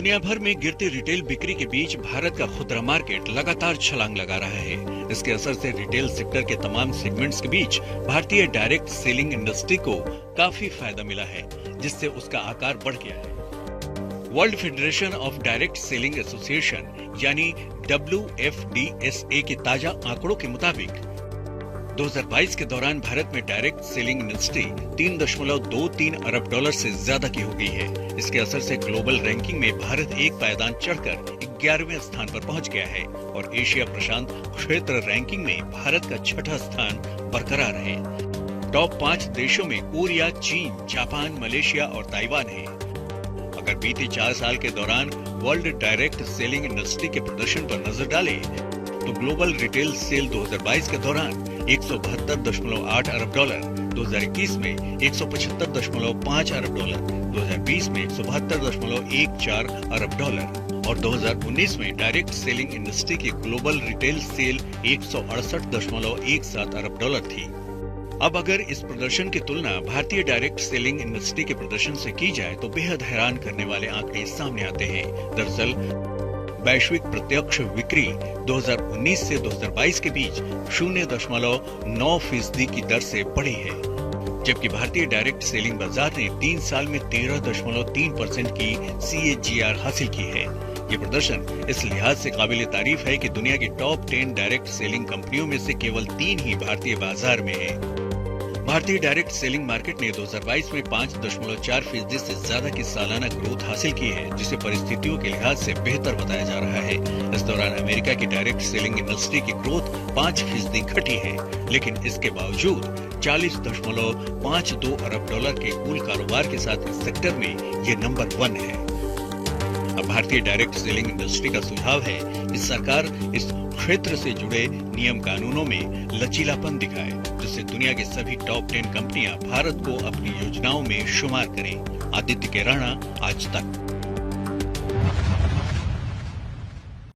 दुनिया भर में गिरती रिटेल बिक्री के बीच भारत का खुदरा मार्केट लगातार छलांग लगा रहा है। इसके असर से रिटेल सेक्टर के तमाम सेगमेंट्स के बीच भारतीय डायरेक्ट सेलिंग इंडस्ट्री को काफी फायदा मिला है, जिससे उसका आकार बढ़ गया है। World federation of direct selling association यानी WFDSA के ताजा आंकड़ों के मुताबिक 2022 के दौरान भारत में डायरेक्ट सेलिंग इंडस्ट्री 3.23 अरब डॉलर से ज्यादा की हो गई है। इसके असर से ग्लोबल रैंकिंग में भारत एक पायदान चढ़कर 11वें स्थान पर पहुंच गया है और एशिया प्रशांत क्षेत्र रैंकिंग में भारत का छठा स्थान बरकरार है। टॉप 5 देशों में कोरिया, चीन, जापान, मलेशिया और ताइवान है। अगर बीते 4 साल के दौरान वर्ल्ड डायरेक्ट सेलिंग इंडस्ट्री के प्रदर्शन पर नजर डालें, तो ग्लोबल रिटेल सेल 2022 के दौरान 172.8 अरब डॉलर, 2021 में 175.5 अरब डॉलर, 2020 में 172.14 अरब डॉलर और 2019 में डायरेक्ट सेलिंग इंडस्ट्री की ग्लोबल रिटेल सेल 168.17 अरब डॉलर थी। अब अगर इस प्रदर्शन की तुलना भारतीय डायरेक्ट सेलिंग इंडस्ट्री के प्रदर्शन से की जाए तो बेहद हैरान करने वाले आंकड़े सामने आते हैं। दरअसल वैश्विक प्रत्यक्ष बिक्री 2019 से 2022 के बीच 0.9% की दर से बढ़ी है, जबकि भारतीय डायरेक्ट सेलिंग बाजार ने 3 साल में 13.3% की CAGR हासिल की है। ये प्रदर्शन इस लिहाज से काबिल तारीफ है कि दुनिया की टॉप 10 डायरेक्ट सेलिंग कंपनियों में से केवल 3 ही भारतीय बाजार में है। भारतीय डायरेक्ट सेलिंग मार्केट ने 2022 में 5.4% से ज्यादा की सालाना ग्रोथ हासिल की है, जिसे परिस्थितियों के लिहाज से बेहतर बताया जा रहा है। इस दौरान अमेरिका की डायरेक्ट सेलिंग इंडस्ट्री की ग्रोथ 5% घटी है, लेकिन इसके बावजूद 40.52 अरब डॉलर के कुल कारोबार के साथ इस सेक्टर में ये नंबर 1 है। अब भारतीय डायरेक्ट सेलिंग इंडस्ट्री का सुझाव है कि सरकार इस क्षेत्र से जुड़े नियम कानूनों में लचीलापन दिखाए, जिससे दुनिया के सभी टॉप 10 कंपनियां भारत को अपनी योजनाओं में शुमार करें। आदित्य केराणा, आज तक।